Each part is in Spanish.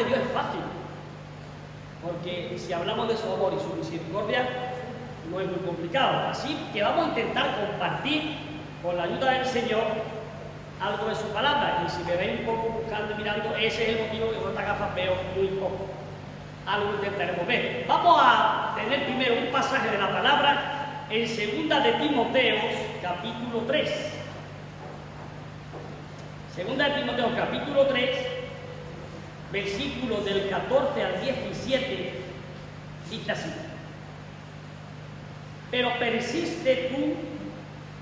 de Dios es fácil, porque si hablamos de su amor y su misericordia, no es muy complicado. Así que vamos a intentar compartir, con la ayuda del Señor, algo de su palabra. Y si me ven un poco buscando y mirando, ese es el motivo que con estas gafas veo muy poco. Algo intentaremos ver. Vamos a tener primero un pasaje de la palabra en 2 de Timoteo, capítulo 3. 2 de Timoteo, capítulo 3, versículos del 14 al 17, dice así: pero persiste tú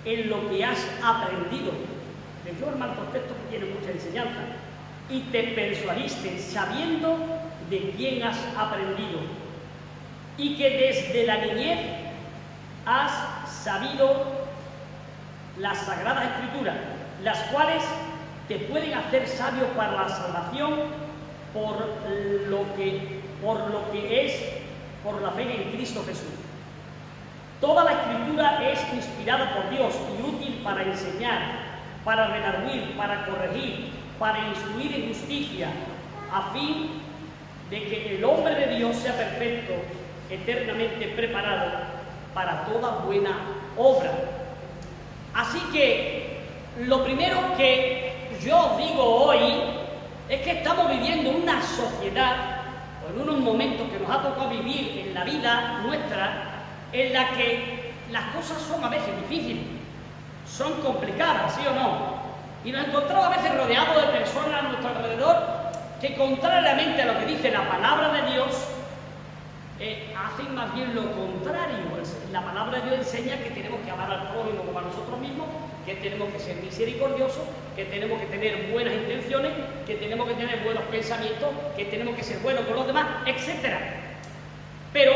en lo que has aprendido. Les dio hermano contexto que tiene mucha enseñanza. Y te persuadiste sabiendo de quién has aprendido, y que desde la niñez has sabido las sagradas escrituras, las cuales te pueden hacer sabio para la salvación por la fe en Cristo Jesús. Toda la escritura es inspirada por Dios y útil para enseñar, para redarguir, para corregir, para instruir en justicia, a fin de que el hombre de Dios sea perfecto, eternamente preparado para toda buena obra. Así que lo primero que yo digo hoy es que estamos viviendo una sociedad, o en unos momentos que nos ha tocado vivir en la vida nuestra, en la que las cosas son a veces difíciles, son complicadas, ¿sí o no? Y nos encontramos a veces rodeados de personas a nuestro alrededor que, contrariamente a lo que dice la palabra de Dios, hacen más bien lo contrario. La palabra de Dios enseña que tenemos que amar al prójimo como a nosotros mismos, que tenemos que ser misericordiosos, que tenemos que tener buenas intenciones, que tenemos que tener buenos pensamientos, que tenemos que ser buenos con los demás, etc. Pero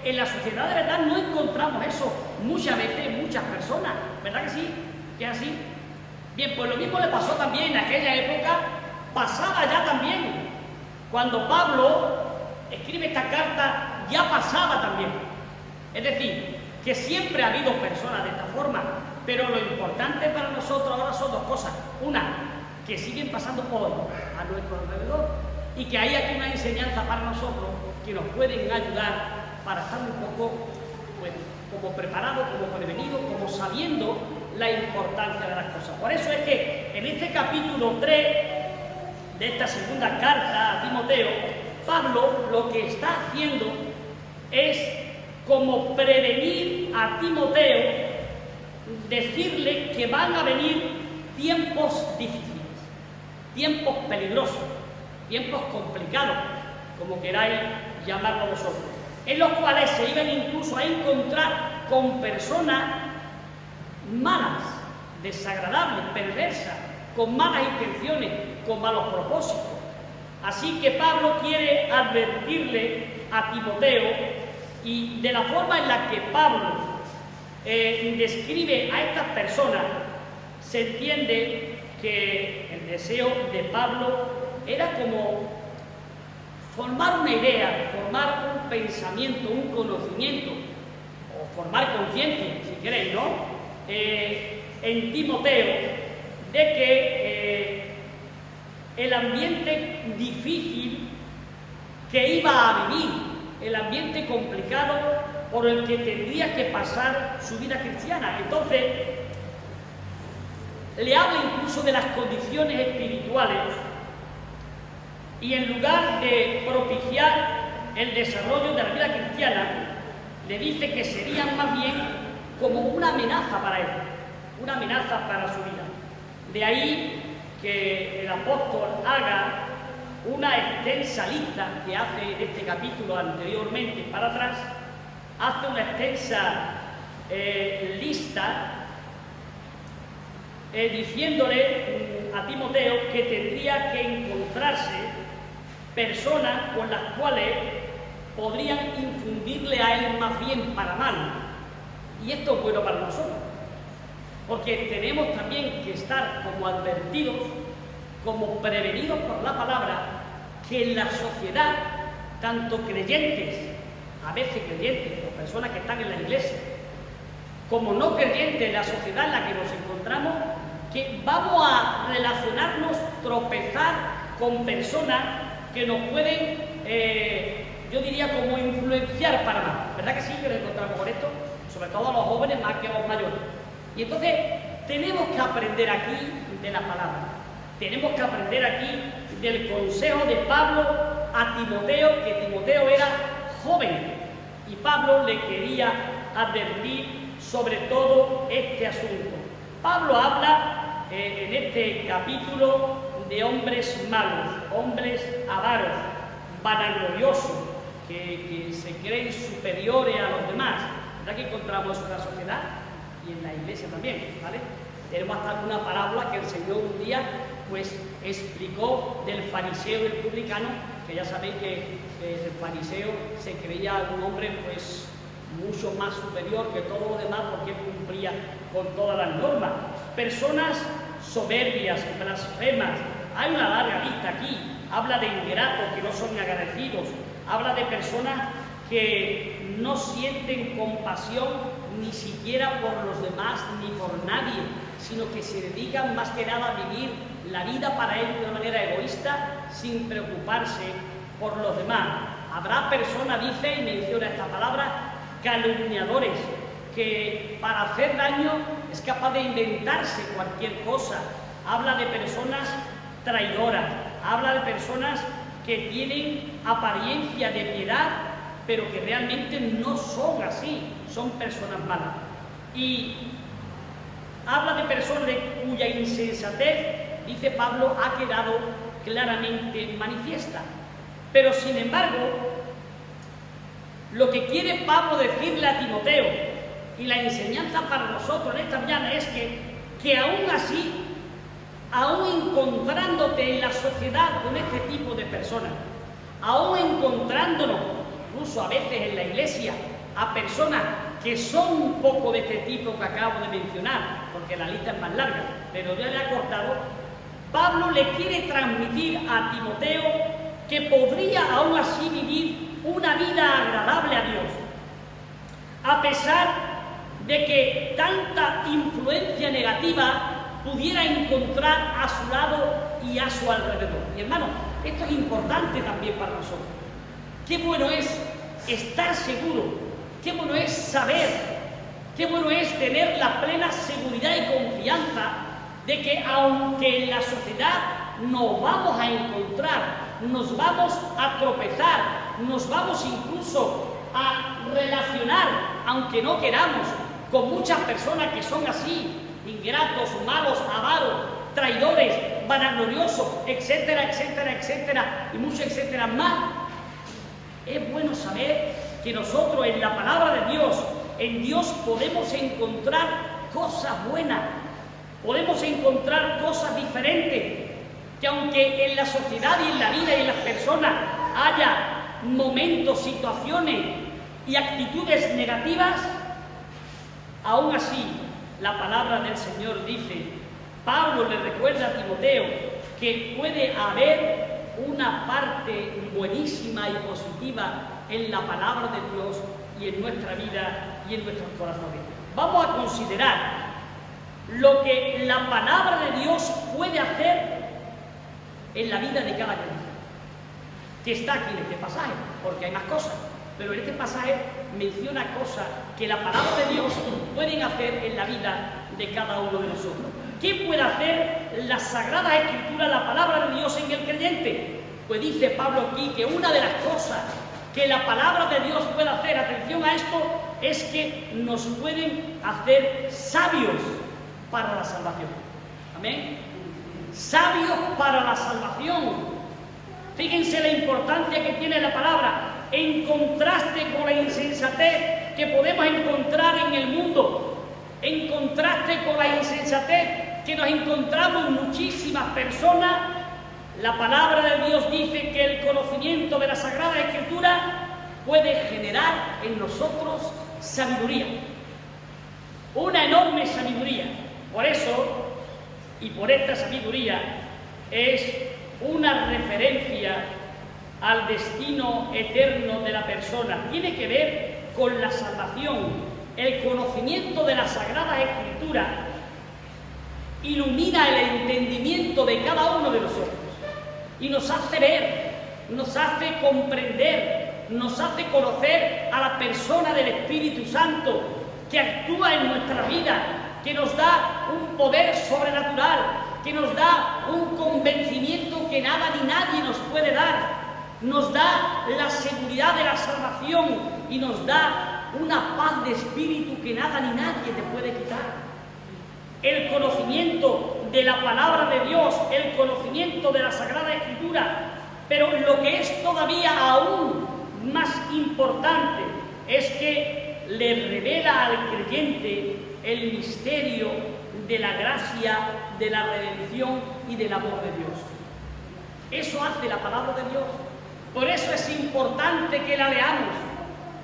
en la sociedad de verdad no encontramos eso muchas veces en muchas personas, ¿verdad que sí? ¿Que es así? Bien, pues lo mismo le pasó también en aquella época, pasaba ya también. Cuando Pablo escribe esta carta, ya pasaba también. Es decir, que siempre ha habido personas de esta forma, pero lo importante para nosotros ahora son dos cosas. Una, que siguen pasando hoy a nuestro alrededor y que hay aquí una enseñanza para nosotros que nos pueden ayudar para estar un poco, pues, como preparados, como prevenidos, como sabiendo la importancia de las cosas. Por eso es que en este capítulo 3 de esta segunda carta a Timoteo, Pablo lo que está haciendo es como prevenir a Timoteo, decirle que van a venir tiempos difíciles, tiempos peligrosos, tiempos complicados, como queráis llamarlo vosotros, en los cuales se iban incluso a encontrar con personas malas, desagradables, perversas, con malas intenciones, con malos propósitos. Así que Pablo quiere advertirle a Timoteo, y de la forma en la que Pablo describe a estas personas, se entiende que el deseo de Pablo era como formar una idea, formar un pensamiento, un conocimiento, o formar conciencia, si queréis, ¿no? En Timoteo, de que el ambiente difícil que iba a vivir, el ambiente complicado por el que tendría que pasar su vida cristiana. Entonces, le habla incluso de las condiciones espirituales, y en lugar de propiciar el desarrollo de la vida cristiana, le dice que serían más bien como una amenaza para él, una amenaza para su vida. De ahí que el apóstol haga una extensa lista que hace en este capítulo anteriormente para atrás, hace una extensa lista diciéndole a Timoteo que tendría que encontrarse personas con las cuales podrían infundirle a él más bien para mal. Y esto es bueno para nosotros, porque tenemos también que estar como advertidos, como prevenidos por la palabra, que en la sociedad, tanto creyentes, a veces creyentes, o personas que están en la iglesia, como no creyentes, en la sociedad en la que nos encontramos, que vamos a relacionarnos, tropezar con personas que nos pueden, yo diría, como influenciar para mal. ¿Verdad que sí que lo encontramos con esto? Sobre todo a los jóvenes más que a los mayores. Y entonces tenemos que aprender aquí de la palabra. Tenemos que aprender aquí del consejo de Pablo a Timoteo, que Timoteo era joven y Pablo le quería advertir sobre todo este asunto. Pablo habla en este capítulo de hombres malos, hombres avaros, vanagloriosos, que se creen superiores a los demás. ¿Verdad que encontramos eso en la sociedad y en la iglesia también? ¿Vale? Tenemos hasta alguna parábola que el Señor un día pues explicó del fariseo y el publicano, que ya sabéis que el fariseo se creía un hombre pues mucho más superior que todos los demás porque él cumplía con todas las normas. Personas soberbias, blasfemas, hay una larga lista aquí. Habla de ingratos que no son agradecidos, habla de personas que no sienten compasión ni siquiera por los demás ni por nadie, sino que se dedican más que nada a vivir la vida para ellos de una manera egoísta, sin preocuparse por los demás. Habrá personas, dice y menciona esta palabra, calumniadores, que para hacer daño es capaz de inventarse cualquier cosa. Habla de personas traidoras, habla de personas que tienen apariencia de piedad, pero que realmente no son así, son personas malas. Y habla de personas cuya insensatez, dice Pablo, ha quedado claramente manifiesta. Pero sin embargo, lo que quiere Pablo decirle a Timoteo y la enseñanza para nosotros en esta mañana es que aún así, aún encontrándote en la sociedad con este tipo de personas, aún encontrándonos incluso a veces en la iglesia a personas que son un poco de este tipo que acabo de mencionar, porque la lista es más larga, pero ya le he cortado, Pablo le quiere transmitir a Timoteo que podría aún así vivir una vida agradable a Dios, a pesar de que tanta influencia negativa pudiera encontrar a su lado y a su alrededor. Y hermano, esto es importante también para nosotros. Qué bueno es estar seguro, qué bueno es saber, qué bueno es tener la plena seguridad y confianza de que aunque en la sociedad nos vamos a encontrar, nos vamos a tropezar, nos vamos incluso a relacionar, aunque no queramos, con muchas personas que son así, ingratos, malos, avaros, traidores, vanagloriosos, etcétera, etcétera, etcétera, y muchos etcétera más. Es bueno saber que nosotros en la palabra de Dios, en Dios podemos encontrar cosas buenas, podemos encontrar cosas diferentes, que aunque en la sociedad y en la vida y en las personas haya momentos, situaciones y actitudes negativas, aún así la palabra del Señor dice, Pablo le recuerda a Timoteo que puede haber una parte buenísima y positiva en la palabra de Dios y en nuestra vida y en nuestros corazones. Vamos a considerar lo que la palabra de Dios puede hacer en la vida de cada creyente, que está aquí en este pasaje, porque hay más cosas, pero en este pasaje menciona cosas que la palabra de Dios pueden hacer en la vida de cada uno de nosotros. ¿Qué puede hacer la Sagrada Escritura, la palabra de Dios en el creyente? Pues dice Pablo aquí que una de las cosas que la palabra de Dios puede hacer, atención a esto, es que nos pueden hacer sabios para la salvación. Amén. Sabios para la salvación. Fíjense la importancia que tiene la palabra en contraste con la insensatez que podemos encontrar en el mundo, en contraste con la insensatez que nos encontramos muchísimas personas. La palabra de Dios dice que el conocimiento de la Sagrada Escritura puede generar en nosotros sabiduría, una enorme sabiduría. Por eso, y por esta sabiduría, es una referencia al destino eterno de la persona. Tiene que ver con la salvación. El conocimiento de la Sagrada Escritura ilumina el entendimiento de cada uno de nosotros y nos hace ver nos hace comprender, nos hace conocer a la persona del Espíritu Santo que actúa en nuestra vida, que nos da un poder sobrenatural, que nos da un convencimiento que nada ni nadie nos puede dar, nos da la seguridad de la salvación y nos da una paz de espíritu que nada ni nadie te puede quitar. El conocimiento de la palabra de Dios, el conocimiento de la Sagrada Escritura, pero lo que es todavía aún más importante es que le revela al creyente el misterio de la gracia, de la redención y del amor de Dios. Eso hace la palabra de Dios. Por eso es importante que la leamos,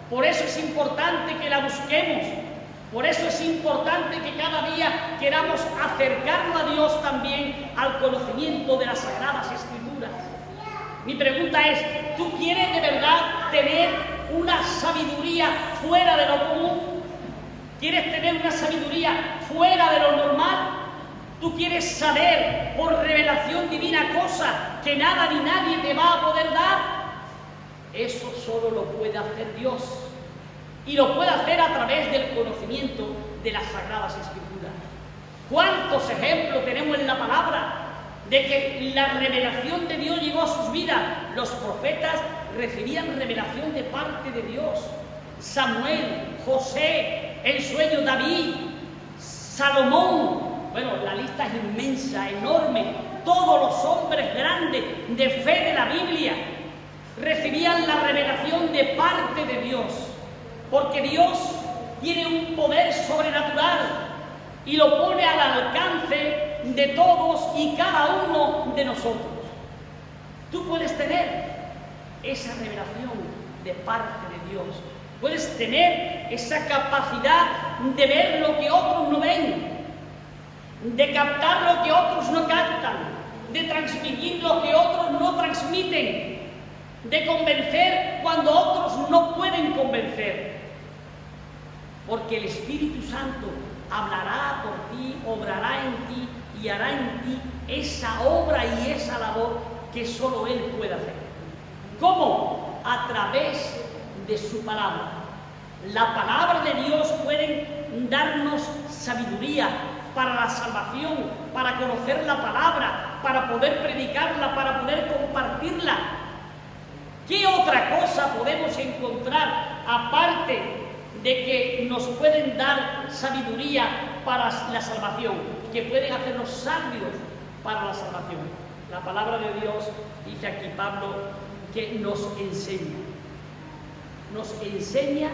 por eso es importante que la busquemos, por eso es importante que cada día queramos acercarnos a Dios también al conocimiento de las Sagradas Escrituras. Mi pregunta es, ¿tú quieres de verdad tener una sabiduría fuera de lo común? ¿Quieres tener una sabiduría fuera de lo normal? ¿Tú quieres saber por revelación divina cosas que nada ni nadie te va a poder dar? Eso solo lo puede hacer Dios. Y lo puede hacer a través del conocimiento de las Sagradas Escrituras. ¿Cuántos ejemplos tenemos en la palabra de que la revelación de Dios llegó a sus vidas? Los profetas recibían revelación de parte de Dios. Samuel, José, el sueño David, Salomón. Bueno, la lista es inmensa, enorme. Todos los hombres grandes de fe de la Biblia recibían la revelación de parte de Dios. Porque Dios tiene un poder sobrenatural y lo pone al alcance de todos y cada uno de nosotros. Tú puedes tener esa revelación de parte de Dios. Puedes tener esa capacidad de ver lo que otros no ven, de captar lo que otros no captan, de transmitir lo que otros no transmiten, de convencer cuando otros no pueden convencer. Porque el Espíritu Santo hablará por ti, obrará en ti y hará en ti esa obra y esa labor que solo Él puede hacer. ¿Cómo? A través de su palabra. La palabra de Dios puede darnos sabiduría para la salvación, para conocer la palabra, para poder predicarla, para poder compartirla. ¿Qué otra cosa podemos encontrar aparte de que nos pueden dar sabiduría para la salvación, que pueden hacernos sabios para la salvación? La palabra de Dios, dice aquí Pablo, que nos enseña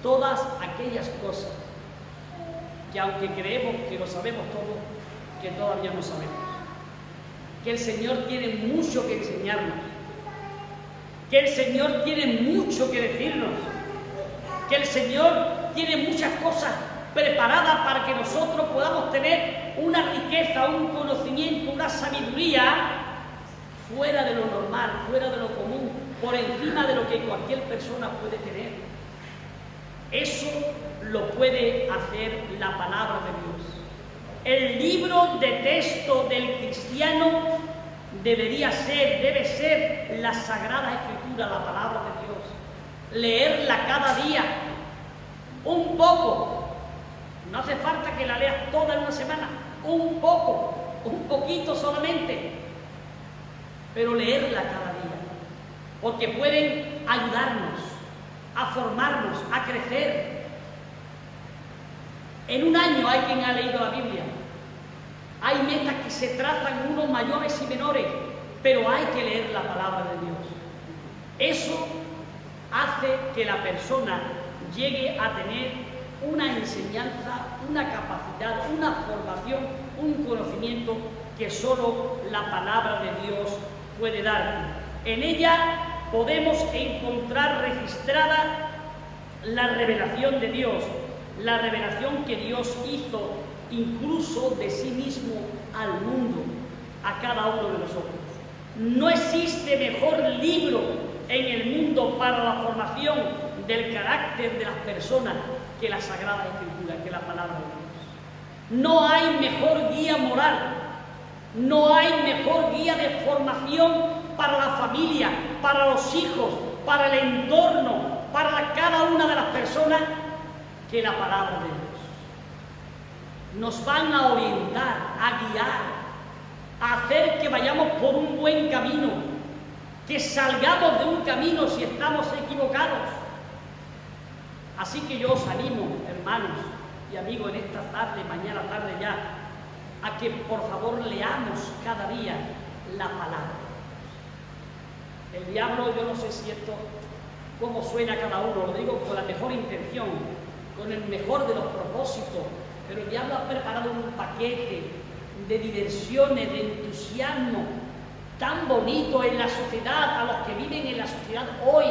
todas aquellas cosas que aunque creemos que lo sabemos todo, que todavía no sabemos. Que el Señor tiene mucho que enseñarnos, que el Señor tiene mucho que decirnos, que el Señor tiene muchas cosas preparadas para que nosotros podamos tener una riqueza, un conocimiento, una sabiduría fuera de lo normal, fuera de lo común, por encima de lo que cualquier persona puede tener. Eso lo puede hacer la palabra de Dios. El libro de texto del cristiano debe ser la Sagrada Escritura, la palabra de Dios. Leerla cada día, un poco. No hace falta que la leas toda en una semana, un poco, un poquito solamente, pero leerla cada día, porque pueden ayudarnos a formarnos, a crecer. En un año hay quien ha leído la Biblia. Hay metas que se trazan, unos mayores y menores, pero hay que leer la palabra de Dios. Eso hace que la persona llegue a tener una enseñanza, una capacidad, una formación, un conocimiento que solo la palabra de Dios puede dar. En ella podemos encontrar registrada la revelación de Dios, la revelación que Dios hizo incluso de sí mismo al mundo, a cada uno de nosotros. No existe mejor libro en el mundo para la formación del carácter de las personas que la Sagrada Escritura, que la palabra de Dios. No hay mejor guía moral, no hay mejor guía de formación para la familia, para los hijos, para el entorno, para cada una de las personas, que la palabra de Dios. Nos van a orientar, a guiar, a hacer que vayamos por un buen camino, que salgamos de un camino si estamos equivocados. Así que yo os animo, hermanos y amigos, en esta tarde, mañana tarde ya, a que por favor leamos cada día la palabra. El diablo, yo no sé si esto, cómo suena cada uno, lo digo con la mejor intención, con el mejor de los propósitos, pero el diablo ha preparado un paquete de diversiones, de entusiasmo tan bonito en la sociedad, a los que viven en la sociedad hoy,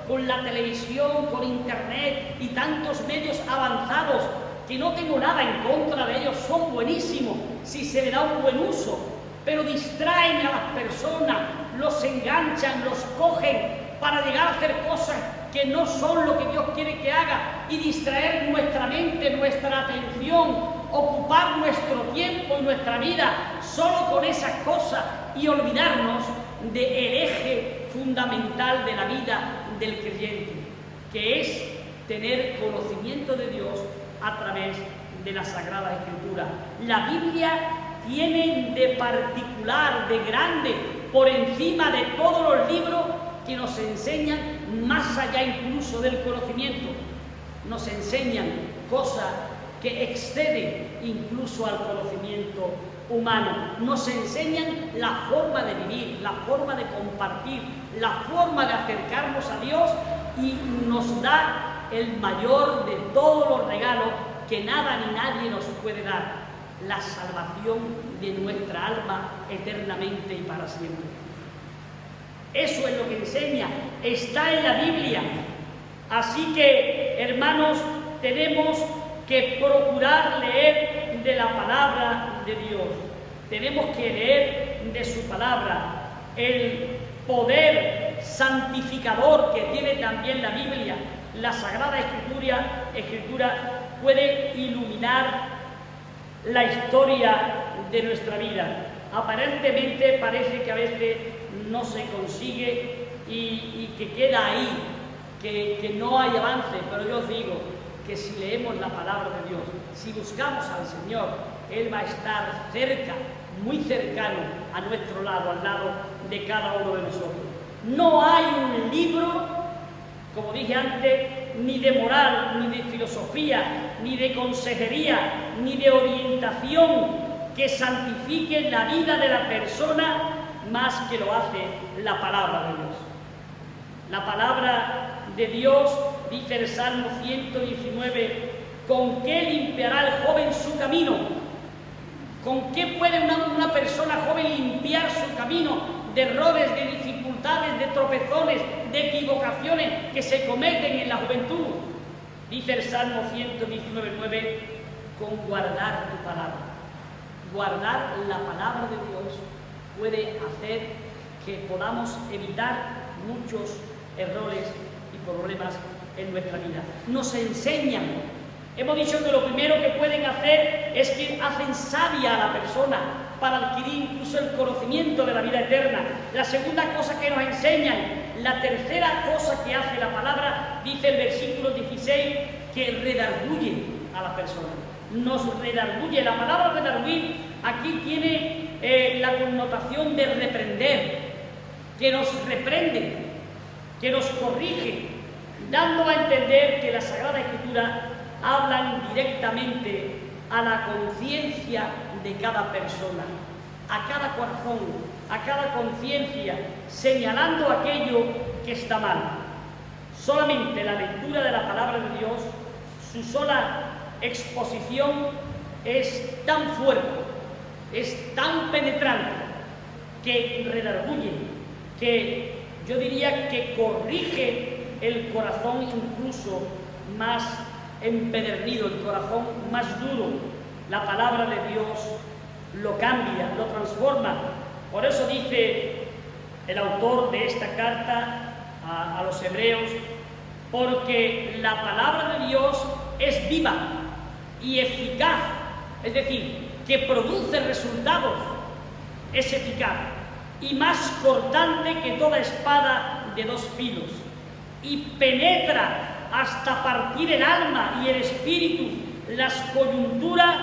con la televisión, con internet y tantos medios avanzados, que no tengo nada en contra de ellos, son buenísimos si se le da un buen uso, pero distraen a las personas, los enganchan, los cogen para llegar a hacer cosas que no son lo que Dios quiere que haga y distraer nuestra mente, nuestra atención, ocupar nuestro tiempo y nuestra vida solo con esas cosas y olvidarnos del eje fundamental de la vida del creyente, que es tener conocimiento de Dios a través de la Sagrada Escritura. La Biblia tiene de particular, de grande, por encima de todos los libros que nos enseñan, más allá incluso del conocimiento, nos enseñan cosas que exceden incluso al conocimiento humano, nos enseñan la forma de vivir, la forma de compartir, la forma de acercarnos a Dios, y nos da el mayor de todos los regalos que nada ni nadie nos puede dar: la salvación de nuestra alma eternamente y para siempre. Eso es lo que enseña, está en la Biblia. Así que, hermanos, tenemos que procurar leer de la palabra de Dios. Tenemos que leer de su palabra. El poder santificador que tiene también la Biblia, la Sagrada Escritura puede iluminar la historia de nuestra vida. Aparentemente parece que a veces no se consigue y que queda ahí, que no hay avance, pero yo os digo que si leemos la palabra de Dios, si buscamos al Señor, Él va a estar cerca, muy cercano a nuestro lado, al lado de cada uno de nosotros. No hay un libro, como dije antes, ni de moral, ni de filosofía, ni de consejería, ni de orientación que santifique la vida de la persona más que lo hace la palabra de Dios. La palabra de Dios, dice el Salmo 119, ¿con qué limpiará el joven su camino? ¿Con qué puede una persona joven limpiar su camino de errores, de dificultades, de tropezones, de equivocaciones que se cometen en la juventud? Dice el Salmo 119:9, con guardar tu palabra. Guardar la palabra de Dios puede hacer que podamos evitar muchos errores y problemas en nuestra vida. Nos enseñan. Hemos dicho que lo primero que pueden hacer es que hacen sabia a la persona para adquirir incluso el conocimiento de la vida eterna. La segunda cosa que nos enseñan, la tercera cosa que hace la palabra, dice el versículo 16, que redarguye a la persona. Nos redarguye. La palabra redarguir aquí tiene la connotación de reprender, que nos reprende, que nos corrige, dando a entender que la Sagrada Escritura hablan directamente a la conciencia de cada persona, a cada corazón, a cada conciencia, señalando aquello que está mal. Solamente la lectura de la palabra de Dios, su sola exposición es tan fuerte, es tan penetrante, que redarguye, que yo diría que corrige el corazón incluso más empedernido, el corazón más duro. La palabra de Dios lo cambia, lo transforma. Por eso dice el autor de esta carta a los hebreos, porque la palabra de Dios es viva y eficaz, es decir, que produce resultados, es eficaz. y más cortante que toda espada de dos filos, y penetra hasta partir el alma y el espíritu, las coyunturas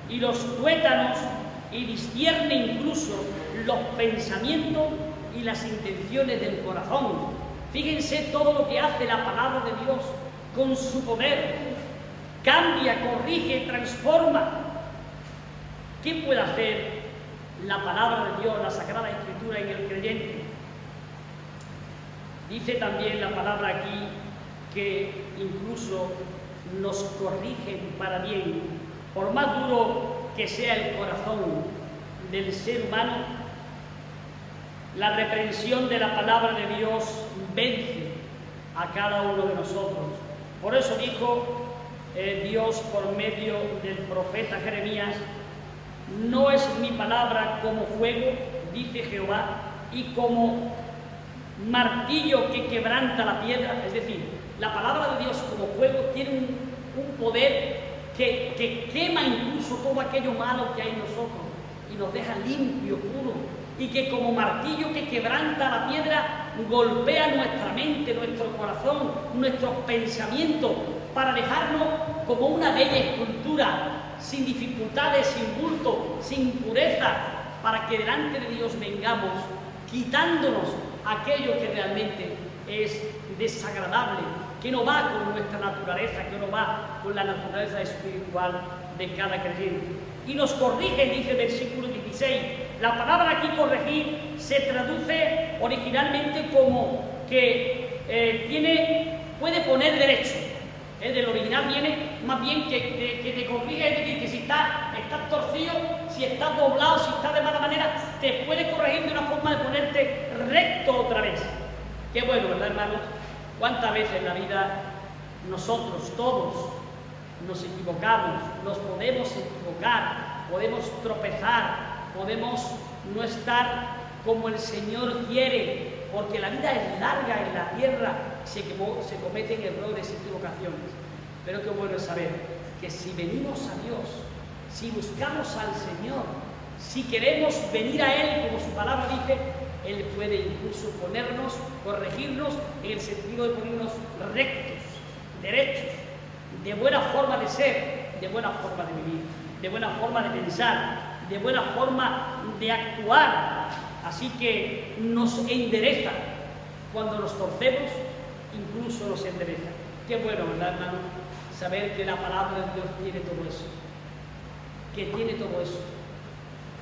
y los tuétanos, y discierne incluso los pensamientos y las intenciones del corazón. Fíjense todo lo que hace la palabra de Dios con su poder. Cambia, corrige, transforma. ¿Qué puede hacer la palabra de Dios, la Sagrada Escritura en el creyente? Dice también la palabra aquí que incluso nos corrigen para bien. Por más duro que sea el corazón del ser humano, la reprensión de la palabra de Dios vence a cada uno de nosotros. Por eso dijo Dios por medio del profeta Jeremías: no es mi palabra como fuego, dice Jehová, y como martillo que quebranta la piedra. Es decir, la palabra de Dios como fuego tiene un poder que quema incluso todo aquello malo que hay en nosotros y nos deja limpio, puro, y que como martillo que quebranta la piedra golpea nuestra mente, nuestro corazón, nuestros pensamientos, para dejarnos como una bella escultura, sin dificultades, sin bulto, sin impureza, para que delante de Dios vengamos quitándonos aquello que realmente es desagradable, que no va con nuestra naturaleza, que no va con la naturaleza espiritual de cada creyente. Y nos corrige, dice el versículo 16. La palabra aquí corregir se traduce originalmente como que puede poner derecho. Del original viene más bien que te corrige, es decir, que si estás torcido, si estás doblado, si estás de mala manera, te puede corregir de una forma de ponerte recto otra vez. Qué bueno, ¿verdad, hermanos? ¿Cuántas veces en la vida nosotros todos nos equivocamos, nos podemos equivocar, podemos tropezar, podemos no estar como el Señor quiere, porque la vida es larga en la tierra, se cometen errores y equivocaciones. Pero qué bueno es saber que si venimos a Dios, si buscamos al Señor, si queremos venir a Él, como su palabra dice, Él puede incluso ponernos, corregirnos en el sentido de ponernos rectos, derechos, de buena forma de ser, de buena forma de vivir, de buena forma de pensar, de buena forma de actuar. Así que nos endereza. Cuando nos torcemos, incluso nos endereza. Qué bueno, ¿verdad, hermano? Saber que la palabra de Dios tiene todo eso. Que tiene todo eso.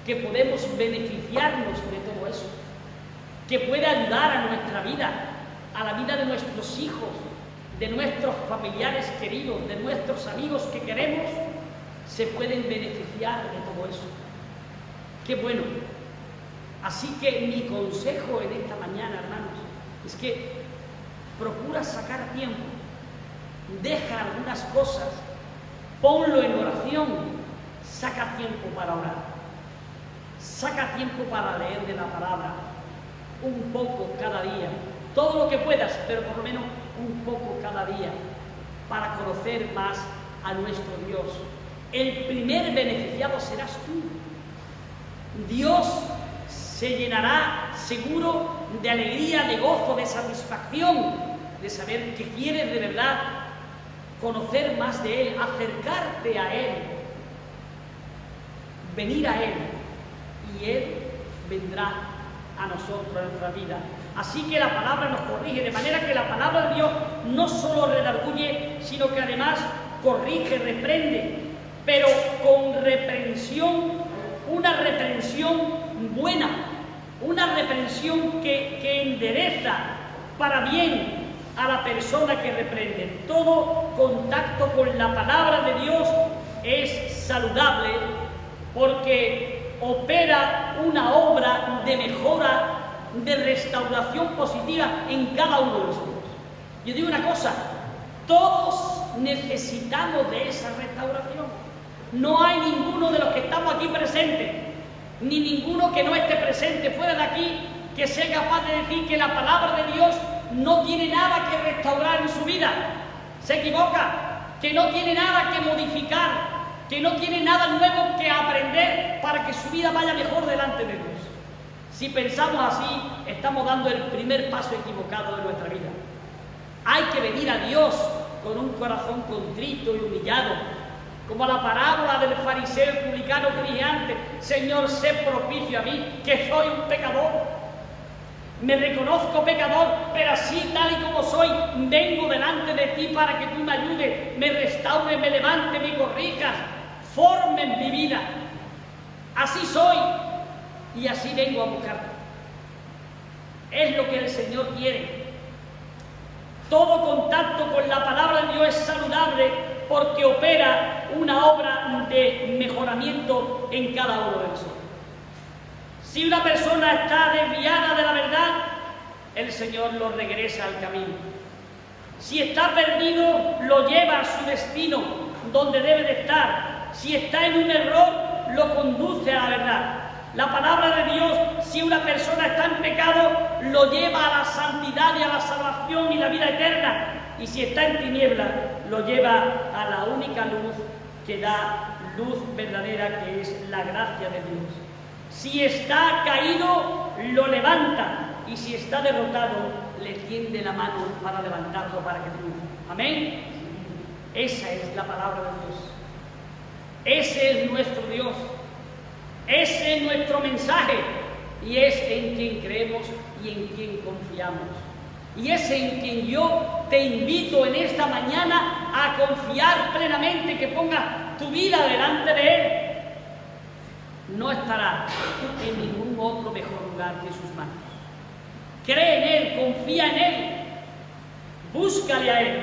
Que podemos beneficiarnos de todo eso. Que puede ayudar a nuestra vida, a la vida de nuestros hijos, de nuestros familiares queridos, de nuestros amigos que queremos, se pueden beneficiar de todo eso. Qué bueno. Así que mi consejo en esta mañana, hermanos, es que procura sacar tiempo, deja algunas cosas, ponlo en oración, saca tiempo para orar, saca tiempo para leer de la palabra, un poco cada día, todo lo que puedas, pero por lo menos un poco cada día, para conocer más a nuestro Dios. El primer beneficiado serás tú. Dios se llenará seguro de alegría, de gozo, de satisfacción, de saber que quieres de verdad conocer más de Él, acercarte a Él, venir a Él, y Él vendrá a nosotros, a nuestra vida. Así que la palabra nos corrige, de manera que la palabra de Dios no solo redarguye, sino que además corrige, reprende, pero con reprensión, una reprensión buena, una reprensión que endereza para bien a la persona que reprende. Todo contacto con la palabra de Dios es saludable porque opera una obra de mejora, de restauración positiva en cada uno de nosotros. Yo digo una cosa, todos necesitamos de esa restauración. No hay ninguno de los que estamos aquí presentes, ni ninguno que no esté presente fuera de aquí, que sea capaz de decir que la palabra de Dios no tiene nada que restaurar en su vida. Se equivoca, que no tiene nada que modificar, que no tiene nada nuevo que aprender para que su vida vaya mejor delante de Dios. Si pensamos así, estamos dando el primer paso equivocado de nuestra vida. Hay que venir a Dios con un corazón contrito y humillado, como la parábola del fariseo y publicano que dije antes: Señor, sé propicio a mí, que soy un pecador. Me reconozco pecador, pero así tal y como soy, vengo delante de ti para que tú me ayudes, me restaures, me levantes, me corrijas, formes mi vida. Así soy y así vengo a buscarte. Es lo que el Señor quiere. Todo contacto con la palabra de Dios es saludable porque opera una obra de mejoramiento en cada uno de nosotros. Si una persona está desviada de la verdad, el Señor lo regresa al camino. Si está perdido, lo lleva a su destino, donde debe de estar. Si está en un error, lo conduce a la verdad. La palabra de Dios, si una persona está en pecado, lo lleva a la santidad y a la salvación y la vida eterna. Y si está en tiniebla, lo lleva a la única luz que da luz verdadera, que es la gracia de Dios. Si está caído, lo levanta, y si está derrotado, le tiende la mano para levantarlo, para que triunfe. Amén. Esa es la palabra de Dios. Ese es nuestro Dios. Ese es nuestro mensaje, y es en quien creemos y en quien confiamos. Y es en quien yo te invito en esta mañana a confiar plenamente, que pongas tu vida delante de Él. No estará en ningún otro mejor lugar que sus manos. Cree en Él, confía en Él, búscale a Él.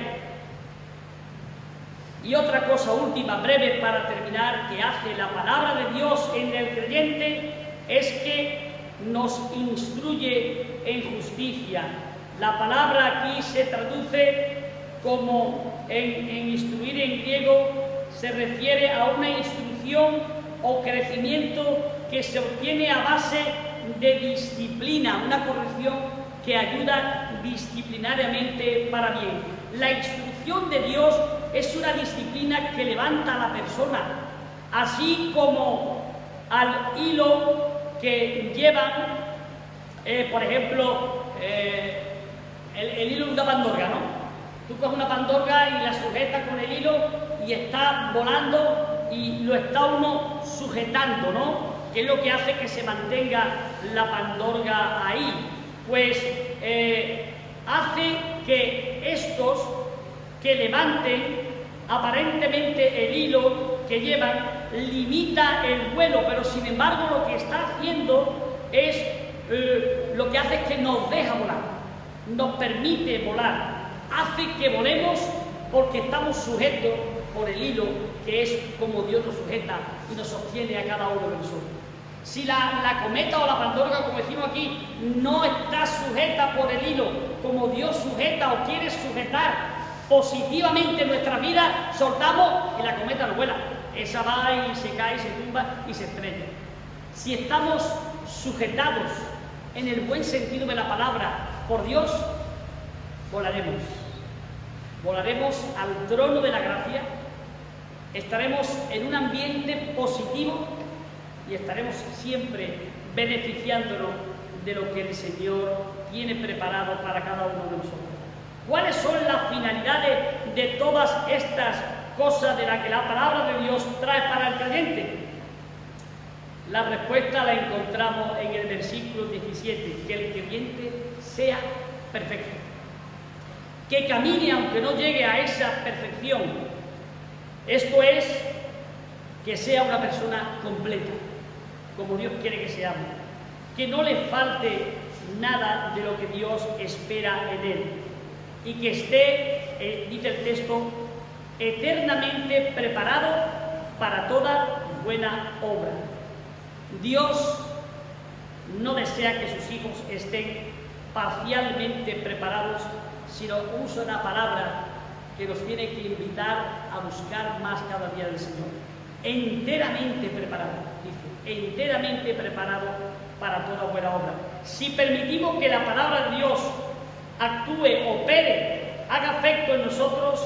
Y otra cosa última, breve para terminar, que hace la palabra de Dios en el creyente, es que nos instruye en justicia. La palabra aquí se traduce como en instruir en griego, se refiere a una instrucción o crecimiento que se obtiene a base de disciplina, una corrección que ayuda disciplinariamente para bien. La instrucción de Dios es una disciplina que levanta a la persona, así como al hilo que llevan, por ejemplo, el hilo de una pandorga, ¿no? Tú coges una pandorga y la sujetas con el hilo y está volando y lo está uno sujetando, ¿no? Que es lo que hace que se mantenga la pandorga ahí. Pues hace que estos que levanten aparentemente el hilo que llevan limita el vuelo, pero sin embargo lo que está haciendo es lo que hace es que nos deja volar, nos permite volar, hace que volemos porque estamos sujetos por el hilo, que es como Dios nos sujeta y nos sostiene a cada uno de nosotros. Si la cometa o la pandorga, como decimos aquí, no está sujeta por el hilo, como Dios sujeta o quiere sujetar positivamente nuestra vida, soltamos y la cometa no vuela. Esa va y se cae, se tumba y se estrella. Si estamos sujetados en el buen sentido de la palabra por Dios, volaremos. Volaremos al trono de la gracia, estaremos en un ambiente positivo y estaremos siempre beneficiándonos de lo que el Señor tiene preparado para cada uno de nosotros. ¿Cuáles son las finalidades de todas estas cosas de las que la palabra de Dios trae para el creyente? La respuesta la encontramos en el versículo 17, que el creyente sea perfecto, que camine aunque no llegue a esa perfección. Esto es, que sea una persona completa, como Dios quiere que seamos, que no le falte nada de lo que Dios espera en él, y que esté, dice el texto, eternamente preparado para toda buena obra. Dios no desea que sus hijos estén parcialmente preparados, sino usa una palabra que nos tiene que invitar a buscar más cada día del Señor. Enteramente preparado, dice, enteramente preparado para toda buena obra. Si permitimos que la palabra de Dios actúe, opere, haga efecto en nosotros,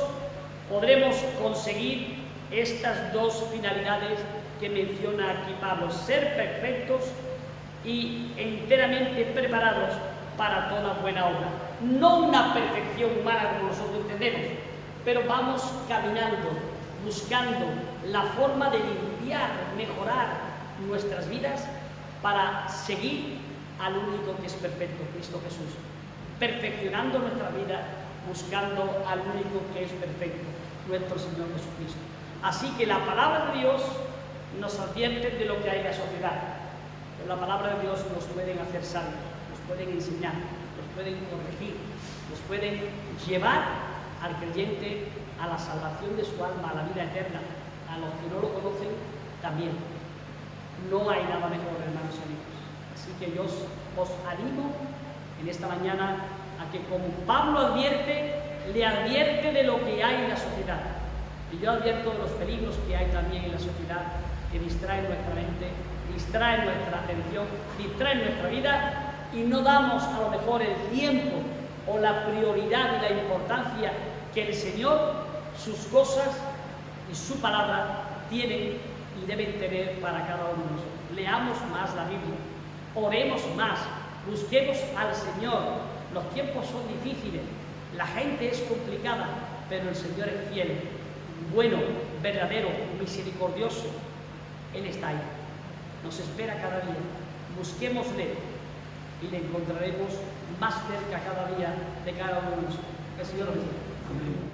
podremos conseguir estas dos finalidades que menciona aquí Pablo: ser perfectos y enteramente preparados para toda buena obra. No una perfección humana como nosotros entendemos, pero vamos caminando, buscando la forma de limpiar, mejorar nuestras vidas para seguir al único que es perfecto, Cristo Jesús. Perfeccionando nuestra vida, buscando al único que es perfecto, nuestro Señor Jesucristo. Así que la palabra de Dios nos advierte de lo que hay en la sociedad. Pero la palabra de Dios nos pueden hacer sabios, nos pueden enseñar, nos pueden corregir, nos pueden llevar al creyente a la salvación de su alma, a la vida eterna. A los que no lo conocen, también. No hay nada mejor, hermanos y amigos. Así que yo os animo en esta mañana a que, como Pablo advierte, le advierte de lo que hay en la sociedad. Y yo advierto de los peligros que hay también en la sociedad, que distraen nuestra mente, distraen nuestra atención, distraen nuestra vida, y no damos a lo mejor el tiempo o la prioridad y la importancia que el Señor, sus cosas y su palabra tienen y deben tener para cada uno de nosotros. Leamos más la Biblia, oremos más, busquemos al Señor. Los tiempos son difíciles, la gente es complicada, pero el Señor es fiel, bueno, verdadero, misericordioso. Él está ahí, nos espera cada día. Busquémosle y le encontraremos más cerca cada día de cada uno de nosotros. Que el Señor nos bendiga. Amén.